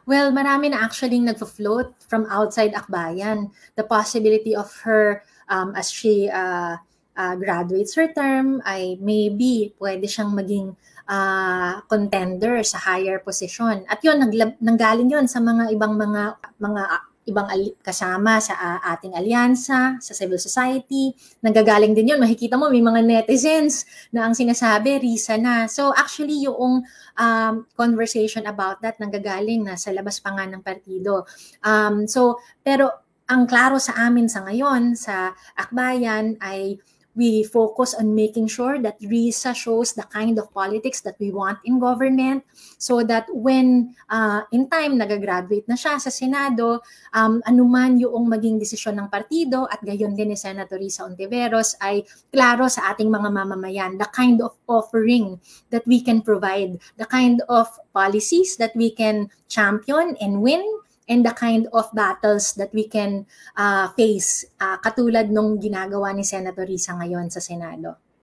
Well, marami na actually nagfo-float from outside Akbayan. The possibility of her, as she graduates her term, ay maybe pwede siyang maging contender sa higher position. At yun, nanggaling yun sa mga ibang ibang kasama sa ating alyansa, sa civil society. Nanggagaling din yun. Makikita mo, may mga netizens na ang sinasabi, Risa na. So actually, yung conversation about that nanggagaling na sa labas pa nga ng partido. Pero ang klaro sa amin sa ngayon, sa Akbayan, ay we focus on making sure that Risa shows the kind of politics that we want in government, so that when in time nagagraduate na siya sa Senado, anuman yung maging desisyon ng partido at gayon din ni Senator Risa Ontiveros ay klaro sa ating mga mamamayan, the kind of offering that we can provide, the kind of policies that we can champion and win, and the kind of battles that we can face, katulad nung ginagawa ni Senator Risa ngayon sa Senado.